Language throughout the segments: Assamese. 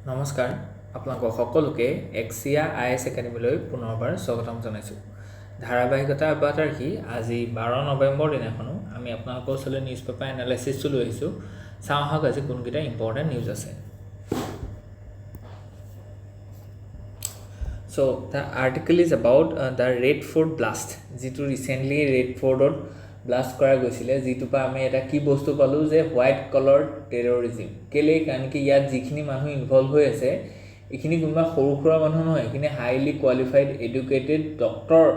নমস্কাৰ আপোনালোক সকলোকে AXIA IAS একাডেমীলৈ পুনৰবাৰ স্বাগতম জনাইছোঁ। ধাৰাবাহিকতা অব্যাহত ৰাখি আজি 12 নৱেম্বৰ দিনাখনো আমি আপোনালোকৰ ওচৰলৈ নিউজ পেপাৰ এনালাইচিছটো লৈ আহিছোঁ। চাওঁ আহক আজি কোনকেইটা ইম্পৰ্টেণ্ট নিউজ আছে। So the article is about the Red Fort blast, যিটো ৰিসেন্টলি ৰেড ফৰ্টত ব্লাষ্ট কৰা গৈছিলে, যিটো পা আমি এটা কি বস্তু পালো যে হোৱাইট কলাৰ টেৰৰিজম। কেলে কাৰণ কি ইয়াত যিখিনি মানুহ ইনভলভ হৈ আছে এইখিনি কোনোবা সৰু সৰু মানুহ নহয়, এইখিনি হাইলি কোৱালিফাইড এডুকেটেড ডক্টৰ,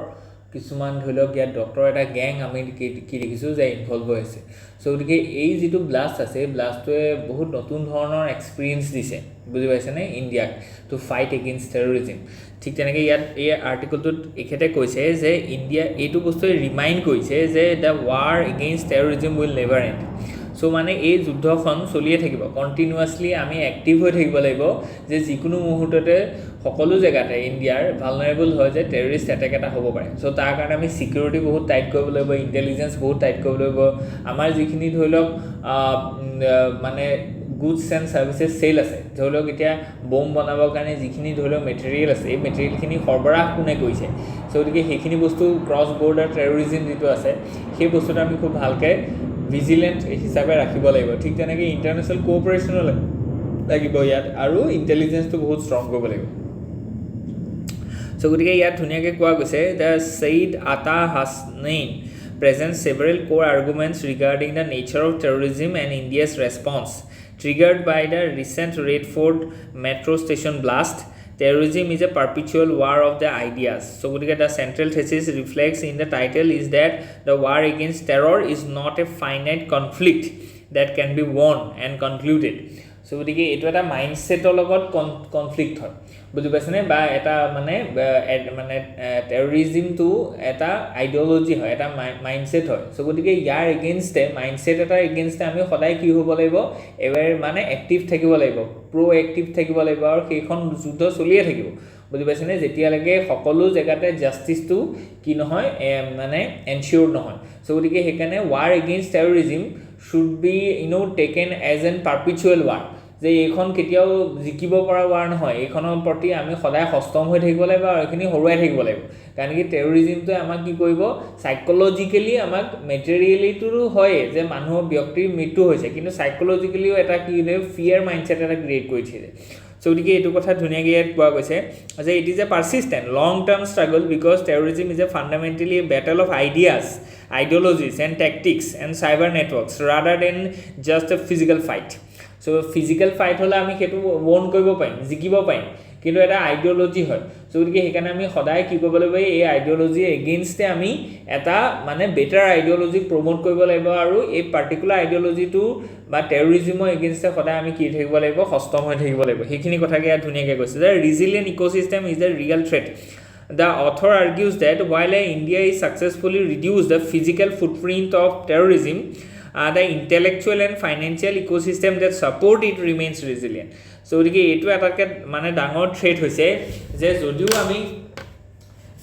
কিছুমান ধৰি লওক ইয়াত ডক্টৰ এটা গ্যাং আমি কি দেখিছোঁ যে ইনভলভ হৈ আছে। সো গতিকে এই যিটো ব্লাষ্ট আছে ব্লাষ্টটোৱে বহুত নতুন ধৰণৰ এক্সপিৰিয়েঞ্চ দিছে, বুজি পাইছেনে, ইণ্ডিয়াক টু ফাইট এগেইনষ্ট টেৰৰিজম। ঠিক তেনেকৈ ইয়াত এই আৰ্টিকলটোত এখেতে কৈছে যে ইণ্ডিয়া এইটো বস্তুৱে ৰিমাইণ্ড কৰিছে যে the war against terrorism will never and. So মানে এই যুদ্ধখন চলিয়ে থাকিব, কণ্টিনিউৱাছলি আমি এক্টিভ হৈ থাকিব লাগিব যে যিকোনো মুহূৰ্ততে সকলো জেগাতে ইণ্ডিয়াৰ ভালনাৰেবল হয় যে টেৰৰিষ্ট এটেক এটা হ'ব পাৰে। সো তাৰ কাৰণে আমি ছিকিউৰিটি বহুত টাইট কৰিব লাগিব, ইণ্টেলিজেঞ্চ বহুত টাইট কৰিব লাগিব। আমাৰ যিখিনি ধৰি লওক মানে গুডছ এণ্ড ছাৰ্ভিচেছ চেল আছে, ধৰি লওক এতিয়া বম বনাবৰ কাৰণে যিখিনি ধৰি লওক মেটেৰিয়েল আছে, এই মেটেৰিয়েলখিনি সৰবৰাহ কোনে কৰিছে। সো গতিকে সেইখিনি বস্তু ক্ৰছ বৰ্ডাৰ টেৰৰিজিম যিটো আছে সেই বস্তুটো আমি খুব ভালকৈ ভিজিলেণ্ট হিচাপে ৰাখিব লাগিব। ঠিক তেনেকৈ ইণ্টাৰনেশ্যনেল কোঅপাৰেশ্যনো লাগিব ইয়াত, আৰু ইণ্টেলিজেঞ্চটো বহুত ষ্ট্ৰং কৰিব লাগিব। সো গতিকে ইয়াত ধুনীয়াকৈ কোৱা গৈছে the Said Ata Hasnain presents several core arguments regarding the nature of terrorism and India's response. Triggered by the recent Red Fort metro station blast, terrorism is a perpetual war of the ideas. So the central thesis reflects in the title is that the war against terror is not a finite conflict that can be won and concluded. So গতিকে এইটো এটা মাইণ্ডছেটৰ লগত কনফ্লিক্ট হয়, বুজি পাইছেনে, বা এটা মানে টেৰৰিজিমটো এটা আইডিঅ'লজি হয়, এটা মাইণ্ডছেট হয়। সো গতিকে ইয়াৰ এগেইনষ্টে মাইণ্ডছেট এটাৰ এগেইনষ্টে আমি সদায় কি হ'ব লাগিব, এবাৰ মানে এক্টিভ থাকিব লাগিব, এক্টিভ থাকিব লাগিব, আৰু সেইখন যুদ্ধ চলিয়ে থাকিব, বুজি পাইছেনে, যেতিয়ালৈকে সকলো জেগাতে জাষ্টিছটো কি নহয় মানে এনচিয়ৰ্ড নহয়। সো গতিকে সেইকাৰণে war against terrorism should be taken as an perpetual war, যে এইখন কেতিয়াও জিকিব পৰা ৱাৰ নহয়, এইখনৰ প্ৰতি আমি সদায় সষ্টম হৈ থাকিব লাগিব আৰু এইখিনি হৰুৱাই থাকিব লাগিব। কাৰণ কি টেৰৰিজিমটোৱে আমাক কি কৰিব, চাইক'লজিকেলি আমাক মেটেৰিয়েলিটোৰো হয় যে মানুহৰ ব্যক্তিৰ মৃত্যু হৈছে, কিন্তু চাইক'লজিকেলিও এটা কি ফিয়াৰ মাইণ্ডছেট এটা ক্ৰিয়েট কৰি দিছে। সো গতিকে এইটো কথা ধুনীয়াকৈ ইয়াত কোৱা গৈছে যে it is a persistent long term struggle because terrorism is a fundamentally a battle of ideas, ideologies and tactics and cyber networks rather than just a physical fight. So physical fight হলে আমি সেইটো ওন কৰিব পাৰিম, জিকিব পাৰিম, কিন্তু এটা আইডিঅ'লজি হয়। সো গতিকে সেইকাৰণে আমি সদায় কি কৰিব লাগিব, এই আইডিঅ'লজিৰ এগেইনষ্টে আমি এটা মানে বেটাৰ আইডিঅ'লজি প্ৰমোট কৰিব লাগিব, আৰু এই পাৰ্টিকুলাৰ আইডিঅ'লজিটো বা টেৰৰিজিমৰ এগেইনষ্টে সদায় আমি কি থাকিব লাগিব, সষ্টম হৈ থাকিব লাগিব। সেইখিনি কথাকে ইয়াত ধুনীয়াকৈ কৈছে যে resilient ecosystem is a real threat. The author argues that while India is successfully reduced the physical footprint of terrorism, the intellectual and financial ecosystem that support it remains resilient. So গতিকে এইটো এটাকে মানে ডাঙৰ থ্ৰেট হৈছে যে যদিও আমি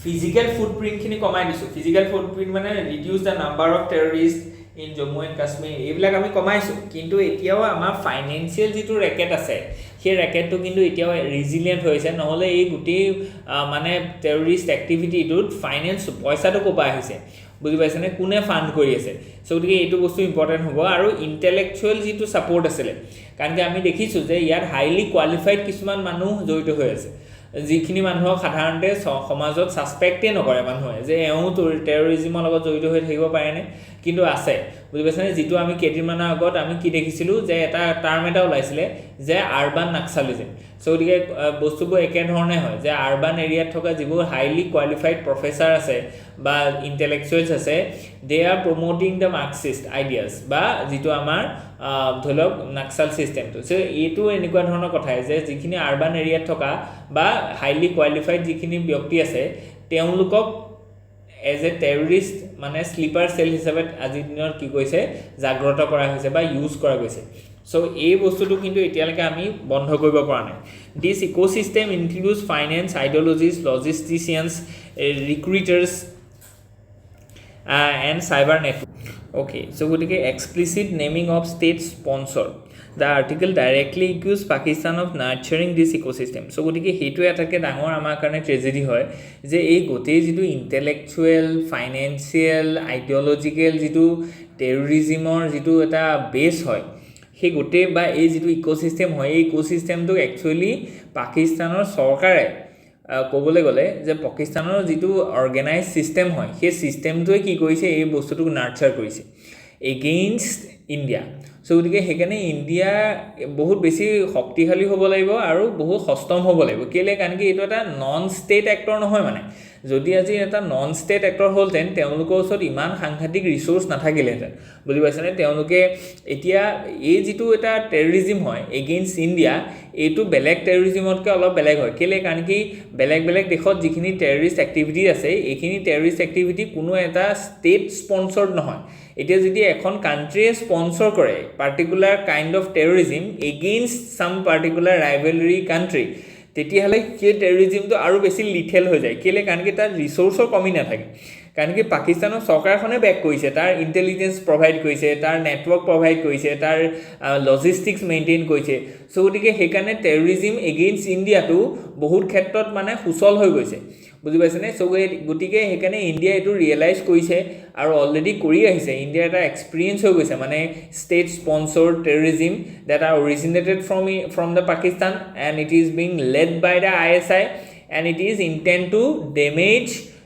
ফিজিকেল ফুটপ্ৰিণ্টখিনি কমাই দিছোঁ, ফিজিকেল ফুটপ্ৰিণ্ট মানে reduce the number of terrorist in Jammu and Kashmir, এইবিলাক আমি কমাইছোঁ, কিন্তু এতিয়াও আমাৰ ফাইনেন্সিয়েল যিটো ৰেকেট আছে সেই ৰেকেটটো কিন্তু এতিয়াও ৰিজিলিয়েণ্ট হৈছে। নহ'লে এই গোটেই মানে টেৰৰিষ্ট এক্টিভিটিটোত ফাইনেন্স পইচাটো ক'ৰপৰা আহিছে, বুজি পাইছেনে, কোনে ফাণ্ড কৰি আছে। সো গতিকে এইটো বস্তু ইম্পৰ্টেণ্ট হ'ব। আৰু ইণ্টেলেকচুৱেল যিটো ছাপৰ্ট আছিলে, কাৰণ কি আমি দেখিছোঁ যে ইয়াত হাইলি কোৱালিফাইড কিছুমান মানুহ জড়িত হৈ আছে, যিখিনি মানুহক সাধাৰণতে সমাজত ছাছপেক্টেই নকৰে মানুহে যে এওঁ টেৰৰিজিমৰ লগত জড়িত হৈ থাকিব পাৰেনে, কিন্তু আছে, বুজি পাইছেনে। যিটো আমি কেইদিনমানৰ আগত আমি কি দেখিছিলোঁ যে এটা টাৰ্ম এটা ওলাইছিলে যে আৰ্বান নাক্সালিজিম। সো গতিকে বস্তুবোৰ একেধৰণে হয় যে আৰ্বান এৰিয়াত থকা যিবোৰ হাইলি কোৱালিফাইড প্ৰফেচাৰ আছে বা ইণ্টেলেকচুৱেলছ আছে, দে আৰ প্ৰমোটিং দ্য মাৰ্কছিষ্ট আইডিয়াজ, বা যিটো আমাৰ ধৰি লওক নাক্সাল ছিষ্টেমটো। চ' এইটো এনেকুৱা ধৰণৰ কথাই যে যিখিনি আৰ্বান এৰিয়াত থকা বা হাইলি কোৱালিফাইড যিখিনি ব্যক্তি আছে তেওঁলোকক এজ এ টেৰৰিষ্ট মানে স্লিপাৰ চেল হিচাপে আজিৰ দিনত কি কৈছে জাগ্ৰত কৰা হৈছে বা ইউজ কৰা গৈছে। সো এই বস্তুটো কিন্তু এতিয়ালৈকে আমি বন্ধ কৰিব পৰা নাই। This ecosystem includes finance, ideologies, logisticians, recruiters and cyber network. Okay, so গতিকে explicit naming of state sponsor. The article directly accuses Pakistan of nurturing this ecosystem so' গতিকে সেইটোৱে আটাইতকৈ ডাঙৰ আমাৰ কাৰণে ট্ৰেজেডি হয় যে এই গোটেই যিটো ইণ্টেলেকচুৱেল ফাইনেন্সিয়েল আইডিঅ'লজিকেল যিটো টেৰৰিজিমৰ যিটো এটা বেছ হয় সেই গোটেই বা এই যিটো ইক'চিষ্টেম হয় এই ইক'চিষ্টেমটোক একচুৱেলি পাকিস্তানৰ চৰকাৰে ক'বলৈ গ'লে যে পাকিস্তানৰ যিটো অৰ্গেনাইজ ছিষ্টেম হয় সেই ছিষ্টেমটোৱে কি কৰিছে এই বস্তুটোক নাৰ্চাৰ কৰিছে এগেইনষ্ট ইণ্ডিয়া চ' গতিকে সেইকাৰণে ইণ্ডিয়া বহুত বেছি শক্তিশালী হ'ব লাগিব আৰু বহুত সষ্টম হ'ব লাগিব কেলৈ কাৰণ কি এইটো এটা নন ষ্টেট এক্টৰ নহয় মানে যদি আজি এটা নন ষ্টেট এক্টৰ হ'লহেঁতেন তেওঁলোকৰ ওচৰত ইমান সাংঘাতিক ৰিচোৰ্চ নাথাকিলেহেঁতেন বুজি পাইছেনে তেওঁলোকে এতিয়া এই যিটো এটা টেৰৰিজিম হয় এগেইনষ্ট ইণ্ডিয়া এইটো বেলেগ টেৰৰিজিমতকৈ অলপ বেলেগ হয় কেলৈ কাৰণ কি বেলেগ বেলেগ দেশত যিখিনি টেৰৰিষ্ট এক্টিভিটি আছে এইখিনি টেৰৰিষ্ট এক্টিভিটি কোনো এটা ষ্টেট স্পনচৰ্ড নহয় এতিয়া যদি এখন কাণ্ট্ৰিয়ে স্পনচৰ কৰে particular kind of terrorism against some particular rivalry country তেতিয়াহ'লে সেই টেৰৰিজিমটো আৰু বেছি লিথেল হৈ যায় কেলৈ কাৰণ কি তাৰ ৰিচোৰ্চৰ কমি নাথাকে কাৰণ কি পাকিস্তানৰ চৰকাৰখনে বেক কৰিছে তাৰ ইণ্টেলিজেঞ্চ প্ৰভাইড কৰিছে তাৰ নেটৱৰ্ক প্ৰভাইড কৰিছে তাৰ লজিষ্টিক্স মেইনটেইন কৰিছে চ' গতিকে সেইকাৰণে টেৰৰিজিম এগেইনষ্ট ইণ্ডিয়াটো বহুত ক্ষেত্ৰত মানে সুচল হৈ গৈছে বুজি পাইছেনে চ' গতিকে সেইকাৰণে ইণ্ডিয়াই এইটো ৰিয়েলাইজ কৰিছে আৰু অলৰেডি কৰি আহিছে ইণ্ডিয়াৰ এটা এক্সপিৰিয়েঞ্চ হৈ গৈছে মানে state sponsored terrorism that are originated from the Pakistan and it is being led by the ISI and it is intend to damage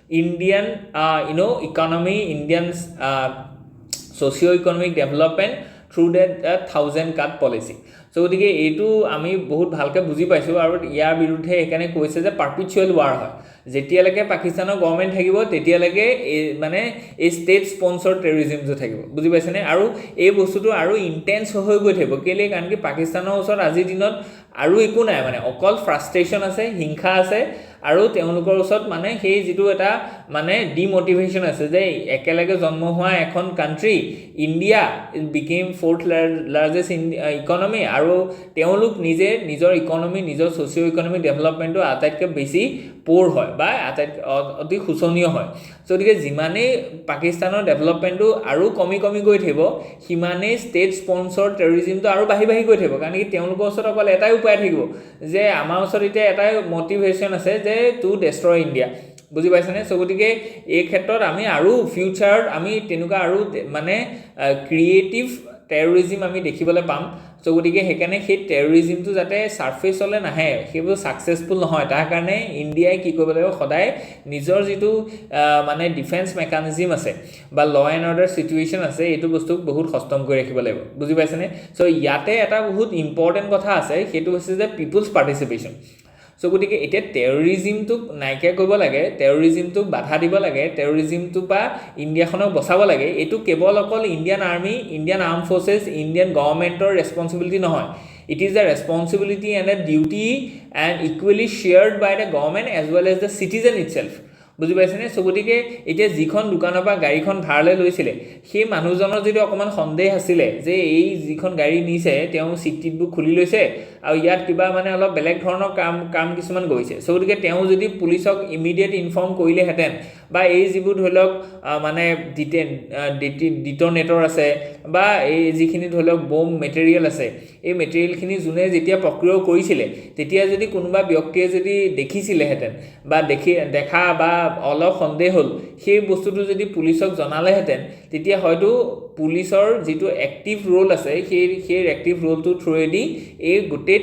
Indian economy, Indians socio-economic development through that 1000 cut policy. So গতিকে এইটো আমি বহুত ভালকৈ বুজি পাইছোঁ আৰু ইয়াৰ বিৰুদ্ধে সেইকাৰণে কৈছে যে পাৰ্পিচুৱেল ৱাৰ হয় যেতিয়ালৈকে পাকিস্তানৰ গভৰ্ণমেণ্ট থাকিব তেতিয়ালৈকে মানে এই ষ্টেট স্পনচৰ্ড টেৰৰিজিমটো থাকিব বুজি পাইছেনে আৰু এই বস্তুটো আৰু ইণ্টেন্স হৈ গৈ থাকিব কেলৈ কাৰণ কি পাকিস্তানৰ ওচৰত আজিৰ দিনত আৰু একো নাই মানে অকল ফ্ৰাষ্ট্ৰেশ্যন আছে হিংসা আছে আৰু তেওঁলোকৰ ওচৰত মানে সেই যিটো এটা মানে ডিমটিভেশ্যন আছে যে একেলগে জন্ম হোৱা এখন country India became fourth largest economy আৰু তেওঁলোক নিজে নিজৰ ইকনমি নিজৰ ছ'চিঅ' ইকনমিক ডেভেলপমেণ্টটো আটাইতকৈ বেছি প'ৰ হয় বা অতি শোচনীয় হয় চ' গতিকে যিমানেই পাকিস্তানৰ ডেভেলপমেণ্টটো আৰু কমি গৈ থাকিব সিমানেই ষ্টেট স্পনচৰ্ড টেৰৰিজিমটো আৰু বাঢ়ি গৈ থাকিব কাৰণ কি তেওঁলোকৰ ওচৰত অকল এটাই উপায় থাকিব যে আমাৰ ওচৰত এতিয়া এটাই মটিভেশ্যন আছে যে টু ডেষ্ট্ৰয় ইণ্ডিয়া বুজি পাইছেনে চ' গতিকে এই ক্ষেত্ৰত আমি আৰু ফিউচাৰত আমি তেনেকুৱা আৰু মানে ক্ৰিয়েটিভ টেৰৰিজিম আমি দেখিবলৈ পাম চ' গতিকে সেইকাৰণে সেই টেৰৰিজিমটো যাতে ছাৰ্ফেচলৈ নাহে সেইবোৰ ছাকচেছফুল নহয় তাৰ কাৰণে ইণ্ডিয়াই কি কৰিব লাগিব সদায় নিজৰ যিটো মানে ডিফেন্স মেকানিজিম আছে বা ল এণ্ড অৰ্ডাৰ চিটুৱেশ্যন আছে এইটো বস্তুক বহুত সষ্টম কৰি ৰাখিব লাগিব বুজি পাইছেনে চ' ইয়াতে এটা বহুত ইম্পৰ্টেণ্ট কথা আছে সেইটো হৈছে যে পিপুলছ পাৰ্টিচিপেশ্যন চ' গতিকে এতিয়া টেৰৰিজিমটোক নাইকিয়া কৰিব লাগে টেৰৰিজিমটোক বাধা দিব লাগে টেৰৰিজিমটোৰ পৰা ইণ্ডিয়াখনক বচাব লাগে এইটো কেৱল অকল Indian army Indian arm forces ইণ্ডিয়ান গভৰ্ণমেণ্টৰ ৰেছপনচিবিলিটি নহয় it is the responsibility and a duty and equally shared by the government as well as the citizen itself বুজি পাইছেনে চ' গতিকে এতিয়া যিখন দোকানৰ পৰা গাড়ীখন ভাড়ালৈ লৈছিলে সেই মানুহজনৰ যদি অকণমান সন্দেহ আছিলে যে এই যিখন গাড়ী নিছে তেওঁ চিট টিটবোৰ খুলি লৈছে আৰু ইয়াত কিবা মানে অলপ বেলেগ ধৰণৰ কাম কিছুমান কৰিছে চ' গতিকে তেওঁ যদি পুলিচক ইমিডিয়েট ইনফৰ্ম কৰিলেহেঁতেন বা এই যিবোৰ ধৰি লওক মানে ডিটনেটৰ আছে বা এই যিখিনি ধৰি লওক বম মেটেৰিয়েল আছে এই মেটেৰিয়েলখিনি যোনে যেতিয়া প্ৰক্ৰিয়া কৰিছিলে তেতিয়া যদি কোনোবা ব্যক্তিয়ে যদি দেখিছিলেহেঁতেন বা দেখা বা অলপ সন্দেহ হ'ল সেই বস্তুটো যদি পুলিচক জনালেহেঁতেন তেতিয়া হয়তো পুলিচৰ যিটো এক্টিভ ৰোল আছে সেই এক্টিভ ৰোলটোৰ থ্ৰুৱেদি এই গোটেই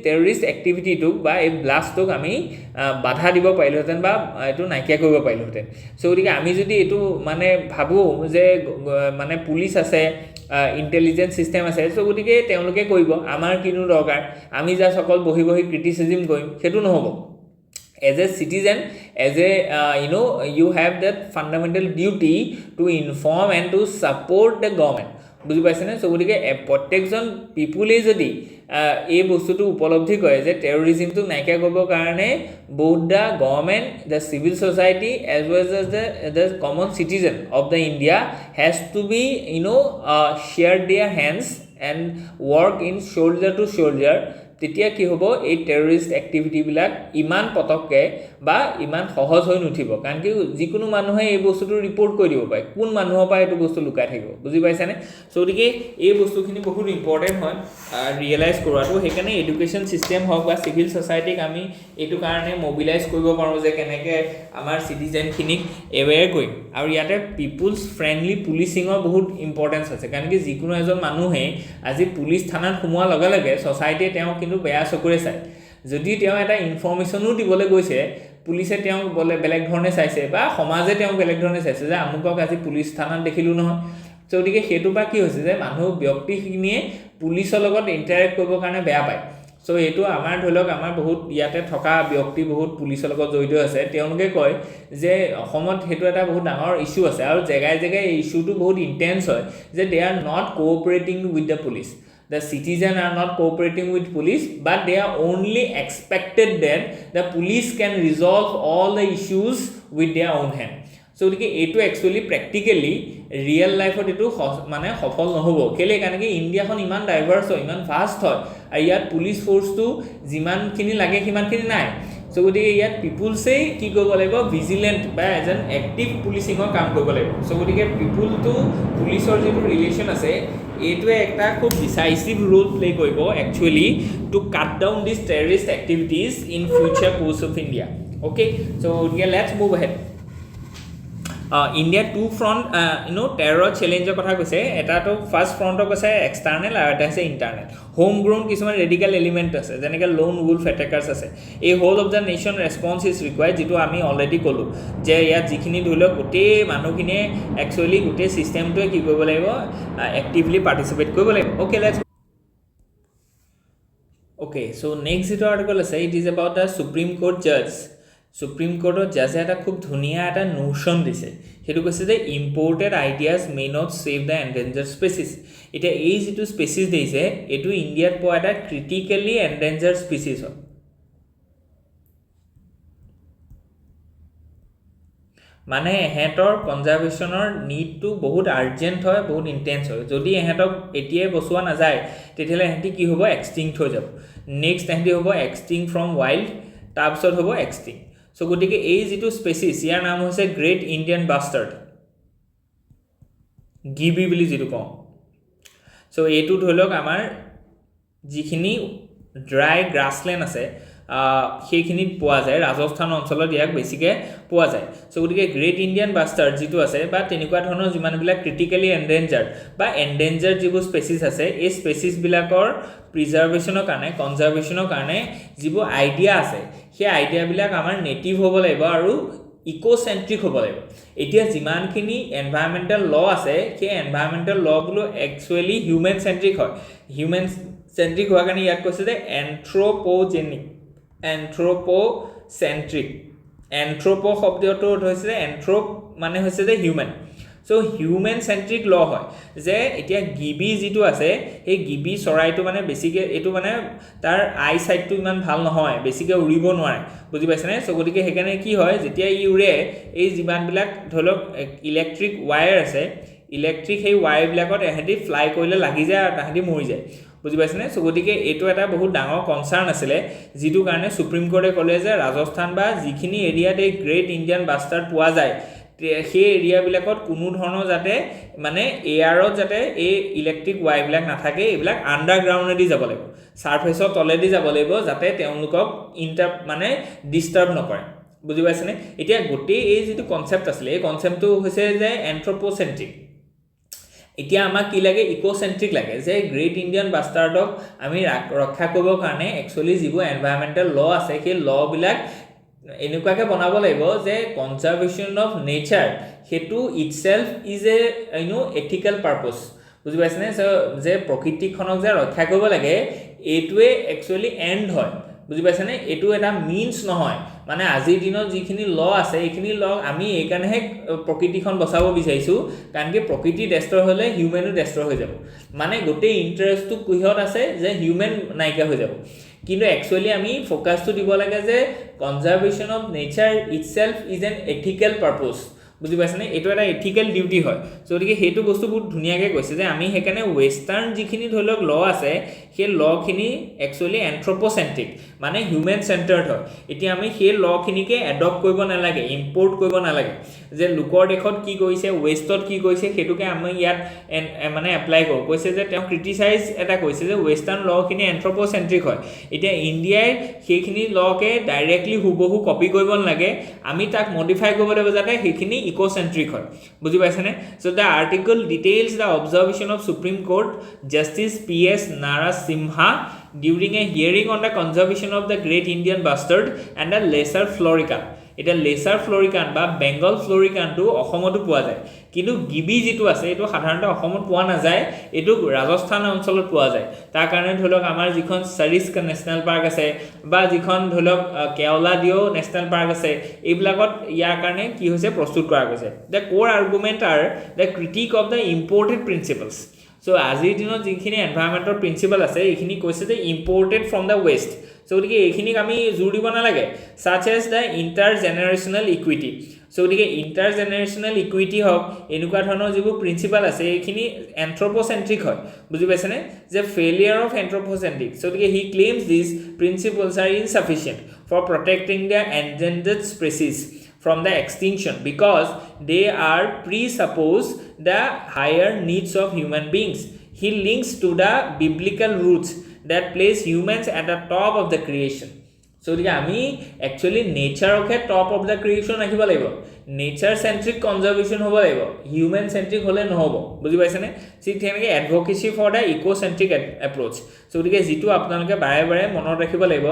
টেৰৰিষ্ট এক্টিভিটিটোক বা এই ব্লাষ্টটোক আমি বাধা দিব পাৰিলোহেঁতেন বা এইটো নাইকিয়া কৰিব পাৰিলোহেঁতেন চ' গতিকে আমি যদি এইটো মানে ভাবোঁ যে মানে পুলিচ আছে ইণ্টেলিজেঞ্চ ছিষ্টেম আছে চ' গতিকে তেওঁলোকে কৰিব আমাৰ কিনো দৰকাৰ আমি জাষ্ট অকল বহি ক্ৰিটিচিজিম কৰিম সেইটো নহ'ব as a citizen as a you have that fundamental duty to inform and to support the government বুজি পাইছেনে চ' গতিকে প্ৰত্যেকজন পিপুলেই যদি এই বস্তুটো উপলব্ধি কৰে যে টেৰৰিজিমটো নাইকিয়া কৰিবৰ কাৰণে both the government the civil society as well as the common citizen of the India has to be share their hands and work in shoulder to shoulder তেতিয়া কি হ'ব এই টেৰৰিষ্ট এক্টিভিটিবিলাক ইমান পতককৈ বা ইমান সহজ হৈ নুঠিব কাৰণ কি যিকোনো মানুহে এই বস্তুটো ৰিপৰ্ট কৰি দিব পাৰে কোন মানুহৰ পৰা এইটো বস্তু লুকাই থাকিব বুজি পাইছানে চ' গতিকে এই বস্তুখিনি বহুত ইম্পৰ্টেণ্ট হয় ৰিয়েলাইজ কৰাটো সেইকাৰণে এডুকেশ্যন ছিষ্টেম হওক বা চিভিল ছ'চাইটিক আমি এইটো কাৰণে মবিলাইজ কৰিব পাৰোঁ যে কেনেকৈ আমাৰ চিটিজেনখিনিক এৱেৰ কৰিম আৰু ইয়াতে পিপুলছ ফ্ৰেণ্ডলি পুলিচিঙৰ বহুত ইম্পৰ্টেঞ্চ আছে কাৰণ কি যিকোনো এজন মানুহে আজি পুলিচ থানাত সোমোৱাৰ লগে লগে ছ'চাইটিয়ে তেওঁক কিন্তু বেয়া চকুৰে চায় যদি তেওঁ এটা ইনফৰ্মেশ্যনো দিবলৈ গৈছে পুলিচে তেওঁক বেলেগ ধৰণে চাইছে বা সমাজে তেওঁক বেলেগ ধৰণে চাইছে যে আমুকক আজি পুলিচ থানাত দেখিলোঁ নহয় চ' গতিকে সেইটো পৰা কি হৈছে যে মানুহ ব্যক্তিখিনিয়ে পুলিচৰ লগত ইণ্টাৰেক্ট কৰিবৰ কাৰণে বেয়া পায় চ' এইটো আমাৰ ধৰি লওক আমাৰ বহুত ইয়াতে থকা ব্যক্তি বহুত পুলিচৰ লগত জড়িত আছে তেওঁলোকে কয় যে অসমত সেইটো এটা বহুত ডাঙৰ ইছ্যু আছে আৰু জেগাই জেগাই এই ইছ্যুটো বহুত ইণ্টেন্স হয় যে they are not cooperating with the police the citizen are not cooperating with police but they are only expected that the police can resolve all the issues with their own hand so gotike etu actually practically real life ot etu mane সফল নহব কেলে কাৰণ কি ইণ্ডিয়াখন ইমান ডাইভাৰ্স হয় ইমান ফাষ্ট হয় আৰু ইয়াত পুলিচ ফ'ৰ্চটো যিমানখিনি লাগে সিমানখিনি নাই চ' গতিকে ইয়াত পিপুলছেই কি কৰিব লাগিব ভিজিলেণ্ট বা এজন এক্টিভ পুলিচিঙৰ কাম কৰিব লাগিব চ' গতিকে পিপুলটো পুলিচৰ যিটো ৰিলেশ্যন আছে এইটোৱে একটা খুব ডিচাইচিভ ৰোল প্লে কৰিব actually to cut down this terrorist activities in future course of India okay so' গতিকে let's move ahead India to front terror চেলেঞ্জৰ কথা কৈছে এটাটো ফাৰ্ষ্ট ফ্ৰণ্টৰ কৈছে এক্সটাৰ্নেল আৰু এটা হৈছে ইণ্টাৰনেল হোম গ্ৰ'ন কিছুমান ৰেডিকেল এলিমেণ্ট আছে যেনেকৈ লোন উলফ এটেকাৰ্ছ আছে এই whole of the nation response is required যিটো আমি অলৰেডি ক'লোঁ যে ইয়াত যিখিনি ধৰি লওক গোটেই মানুহখিনিয়ে একচুৱেলি গোটেই ছিষ্টেমটোৱে কি কৰিব লাগিব এক্টিভলি পাৰ্টিচিপেট কৰিব লাগিব okay let's okay so' next যিটো আৰ্টিকল আছে it is about the supreme court জাজ সুপ্ৰিম কোৰ্টত জাজে এটা খুব ধুনীয়া এটা নোশ্যন দিছে সেইটো কৈছে যে imported ideas may not save the endangered species এতিয়া এই যিটো স্পেচিছ দিছে এইটো ইণ্ডিয়াত পোৱা এটা ক্ৰিটিকেলি এণ্ডেঞ্জাৰ্ড স্পেচিছ হয় মানে এহেঁতৰ কনজাৰ্ভেশ্যনৰ নিডটো বহুত আৰ্জেণ্ট হয় বহুত ইণ্টেন্স হয় যদি এহেঁতক এতিয়াই বচোৱা নাযায় তেতিয়াহ'লে এহেঁতি কি হ'ব এক্সটিংক্ট হৈ যাব নেক্সট এহেঁতি হ'ব এক্সটিংক্ট ফ্ৰম ৱাইল্ড তাৰপিছত হ'ব এক্সটিংক্ট চ' গতিকে এই যিটো স্পেচিছ ইয়াৰ নাম হৈছে গ্ৰেট ইণ্ডিয়ান বাষ্টাৰ্ড গিবি বুলি যিটো কওঁ চ' এইটো ধৰি লওক আমাৰ যিখিনি ড্ৰাই গ্ৰাছলেণ্ড আছে সেইখিনিত পোৱা যায় ৰাজস্থান অঞ্চলত ইয়াক বেছিকৈ পোৱা যায় চ' গতিকে গ্ৰেট ইণ্ডিয়ান বাষ্টাৰ্ড যিটো আছে বা তেনেকুৱা ধৰণৰ যিমানবিলাক ক্ৰিটিকেলি এণ্ডেঞ্জাৰ্ড বা এণ্ডেঞ্জাৰ্ড যিবোৰ স্পেচিছ আছে এই স্পেচিছবিলাকৰ প্ৰিজাৰ্ভেশ্যনৰ কাৰণে কনজাৰ্ভেশ্যনৰ কাৰণে যিবোৰ আইডিয়া আছে সেই আইডিয়াবিলাক আমাৰ নেটিভ হ'ব লাগিব আৰু ইক'চেণ্ট্ৰিক হ'ব লাগিব এতিয়া যিমানখিনি এনভাইৰমেণ্টেল ল আছে সেই এনভাইৰমেণ্টেল লবোৰো একচুৱেলি হিউমেন চেণ্ট্ৰিক হয় হিউমেন চেণ্ট্ৰিক হোৱাৰ কাৰণে ইয়াত কৈছে যে এনথ্ৰপ'চেণ্ট্ৰিক এনথ্ৰপ' শব্দটো হৈছে এনথ্ৰপ মানে হৈছে যে হিউমেন চ' হিউমেন চেণ্ট্ৰিক ল হয় যে এতিয়া গিবি যিটো আছে সেই গিবি চৰাইটো মানে বেছিকৈ এইটো মানে তাৰ আই চাইডটো ইমান ভাল নহয় বেছিকৈ উৰিব নোৱাৰে বুজি পাইছেনে চ' গতিকে সেইকাৰণে কি হয় যেতিয়া ই উৰে এই যিমানবিলাক ধৰি লওক ইলেক্ট্ৰিক ৱায়াৰ আছে ইলেক্ট্ৰিক সেই ৱায়াৰবিলাকত এহেঁতি ফ্লাই কৰিলে লাগি যায় আৰু তাহাঁতি মৰি যায় বুজি পাইছেনে চ' গতিকে এইটো এটা বহুত ডাঙৰ কনচাৰ্ণ আছিলে যিটো কাৰণে সুপ্ৰিম কোৰ্টে ক'লে যে ৰাজস্থান বা যিখিনি এৰিয়াত এই গ্ৰেট ইণ্ডিয়ান বাষ্টাৰ্ড পোৱা যায় সেই এৰিয়াবিলাকত কোনো ধৰণৰ যাতে মানে এয়াৰত যাতে এই ইলেক্ট্ৰিক ৱায়াৰবিলাক নাথাকে এইবিলাক আণ্ডাৰগ্ৰাউণ্ডেদি যাব লাগিব ছাৰ্ফেচৰ তলেদি যাব লাগিব যাতে তেওঁলোকক মানে ডিষ্টাৰ্ব নকৰে বুজি পাইছেনে এতিয়া গোটেই এই যিটো কনচেপ্ট আছিলে এই কনচেপ্টটো হৈছে যে এনথ্ৰপ'চেণ্ট্ৰিক এতিয়া আমাক কি লাগে ইক'চেণ্ট্ৰিক লাগে যে গ্ৰেট ইণ্ডিয়ান বাষ্টাৰ্ডক আমি ৰক্ষা কৰিবৰ কাৰণে একচুৱেলি যিবোৰ এনভাইৰমেণ্টেল ল আছে সেই লবিলাক এনেকুৱাকৈ বনাব লাগিব যে কনজাৰ্ভেশ্যন অফ নেচাৰ সেইটো ইটছেল্ফ ইজ এথিকেল পাৰ্পছ বুজি পাইছেনে যে প্ৰকৃতিখনক যে ৰক্ষা কৰিব লাগে এইটোৱে একচুৱেলি এণ্ড হয় বুজি পাইছেনে এইটো এটা মিনছ নহয় মানে আজিৰ দিনত যিখিনি ল আছে এইখিনি ল আমি এইকাৰণেহে প্ৰকৃতিখন বচাব বিচাৰিছোঁ কাৰণ কি প্ৰকৃতি ডেষ্ট্ৰয় হ'লে হিউমেনো ডেষ্ট্ৰয় হৈ যাব মানে গোটেই ইণ্টাৰেষ্টটো কিহত আছে যে হিউমেন নাইকিয়া হৈ যাব কিন্তু একচুৱেলি আমি ফ'কাছটো দিব লাগে যে conservation of nature itself is an ethical purpose বুজি পাইছেনে এইটো এটা এথিক্যাল ডিউটি হয় সো গতিকে সেইটো বস্তু বহুত ধুনীয়াকৈ কৈছে যে আমি সেইকাৰণে ৱেষ্টাৰ্ণ যিখিনি ধৰি লওক ল আছে সেই লখিনি একচুৱেলি এন্থ্ৰপোচেন্ট্ৰিক মানে হিউমেন চেণ্টাৰ্ড হয় এতিয়া আমি সেই লখিনিকে এডপ্ট কৰিব নালাগে ইম্পৰ্ট কৰিব নালাগে যে লোকৰ দেশত কি কৰিছে ৱেষ্টত কি কৰিছে সেইটোকে আমি ইয়াত মানে এপ্লাই কৰোঁ কৈছে যে তেওঁ ক্ৰিটিচাইজ এটা কৈছে যে ৱেষ্টাৰ্ণ লখিনি এন্থ্ৰপোচেন্ট্ৰিক হয় এতিয়া ইণ্ডিয়াই সেইখিনি লকে ডাইৰেক্টলি হুবহু কপি কৰিব নালাগে আমি তাক মডিফাই কৰিব লাগিব যাতে সেইখিনি ইকোচেন্ট্ৰিক হয় বুজি পাইছেনে so the article details the observation of supreme court justice PS Narasimha during a hearing on the conservation of the great Indian bustard and the lesser florican এটা লেসাৰ ফ্লৰিকান বা বেংগল ফ্লৰিকানটো অসমতো পোৱা যায় কিন্তু গিবি যেটো আছে এটো সাধাৰণতে অসমত পোৱা নাযায় এটো ৰাজস্থান অঞ্চলত পোৱা যায় তাৰ কাৰণে ধৰক আমাৰ যিখন সৰিস্ক নেশনাল পাৰ্ক আছে বা যিখন ধৰক কেওলা দিও নেশনাল পাৰ্ক আছে এইবিলাকত ইয়াৰ কাৰণে কি হৈছে প্ৰস্তুত কৰা গৈছে the core argument are the critic of the imported principles so আজিৰ দিনত যিখিনি এনভায়ৰনমেন্টৰ প্ৰিন্সিপল আছে এইখিনি কৈছে যে imported from the west so গতিকে এইখিনিক আমি জোৰ দিব নালাগে such as the intergenerational equity so গতিকে ইন্টাৰজেনাৰেশনাল ইকুইটি হওক এনেকুৱা ধৰণৰ যিবোৰ প্ৰিন্সিপাল আছে এইখিনি এন্থ্ৰপোচেন্ট্ৰিক হয় বুজি পাইছেনে যে ফেইলিয়াৰ অফ এন্থ্ৰপোচেন্ট্ৰিক সো গতিকে he claims this principles are insufficient for protecting the endangered species from the extinction because they are presuppose the higher needs of human beings he links to the biblical roots that place humans at the top of the creation so আমি actually nature-কে top of the creation ৰাখিব লাগিব nature centric conservation হ'ব লাগিব human centric হলে নহব বুজি পাইছেনে ঠিক তেনেকৈ advocacy for the eco-centric approach so গতিকে যেটো আপোনালোকে বাৰে বাৰে মনত ৰাখিব লাগিব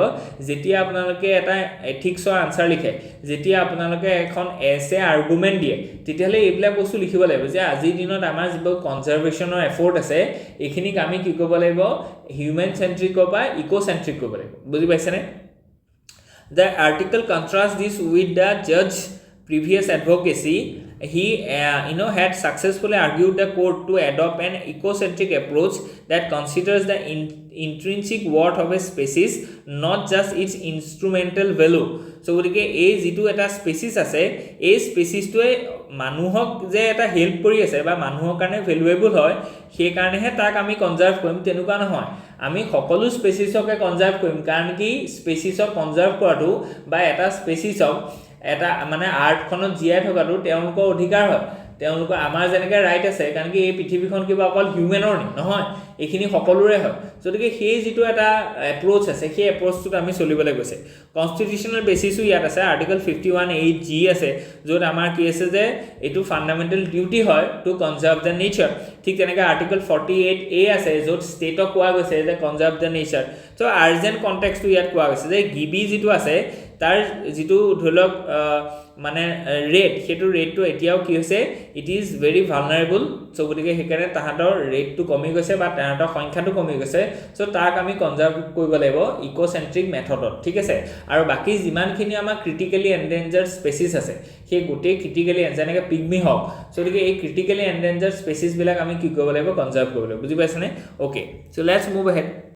যেতিয়া আপোনালোকে এটা ethics-ৰ আনসাৰ লিখে যেতিয়া আপোনালোকে এখন essay argument দিয়ে তেতিয়াহলে এইবিলাক বস্তু লিখিব লাগিব যে আজিৰ দিনত আমাৰ যিবোৰ কনজাৰভেশ্যনৰ এফৰ্ট আছে এইখিনিক আমি কি কৰিব লাগিব হিউম্যান centric বা eco-centric কৰিব লাগিব বুজি পাইছেনে The article contrasts this with the judge's previous advocacy. He had successfully argued the court to adopt an ecocentric approach that considers the intrinsic worth of a species, not just its instrumental value. So গতিকে এই যেটো এটা স্পেচিছ আছে এই স্পেচিছটোৱে মানুহক যে এটা হেল্প কৰি আছে বা মানুহৰ কাৰণে ভ্যালুএবল হয় সেই কাৰণেহে তাক আমি কনজাৰ্ভ কৰিম তেনেকুৱা নহয় আমি সকলো স্পেচিছকে কনজাৰ্ভ কৰিম কাৰণ কি স্পেচিছক কনজাৰ্ভ কৰাটো বা এটা স্পেচিছক এটা মানে আৰ্টখনত জিয়াই থকাটো তেওঁলোকৰ অধিকাৰ হয় তেওঁলোকৰ আমাৰ যেনেকৈ ৰাইট আছে কাৰণ কি এই পৃথিৱীখন কিবা অকল হিউম্যানৰ নহয় এইখিনি সকলোৰে হয় যদিকে সেই যেটো এটা এপ্ৰোচ আছে সেই এপ্ৰোচটো আমি চলিবলৈ গৈছে কনস্টিটিউশনাল বেসিসও ইয়াত আছে আৰ্টিকল 51(8)(g) আছে য'ত আমাৰ কি আছে যে এটো ফান্ডামেন্টাল ডিউটি হয় টু কনজাৰ্ভ দ্য নেচাৰ ঠিক তেনেকৈ আৰ্টিকল 48(a) আছে য'ত ষ্টেটক কোৱা গৈছে যে conserve the nature so urgent কনটেক্সটটো ইয়াত কোৱা গৈছে যে গিবি যেটো আছে তাৰ যেটো ধৰক মানে ৰেট হেতু ৰেটটো এতিয়াও কি হৈছে it is very vulnerable so গতিকে হেকাৰণে তাহাতৰ ৰেটটো কমি গৈছে বা তাহাতৰ সংখ্যাটো কমি গৈছে সো তাক আমি কনজাৰ্ভ কৰিব লাগিব ইকোচেন্ট্ৰিক মেথডত ঠিক আছে আৰু বাকি যিমানখিনি আমাৰ ক্ৰিটিক্যালি এন্ডেঞ্জাৰ্ড স্পেচিছ আছে সেই গোটেই ক্ৰিটিক্যালি যেনেকৈ পিগমি হক সো গতিকে এই ক্ৰিটিক্যালি এন্ডেঞ্জাৰ্ড স্পেচিছ বিলাক আমি কি কৰিব লাগিব কনজাৰ্ভ কৰিব লাগিব বুজি পাইছনে okay so let's move ahead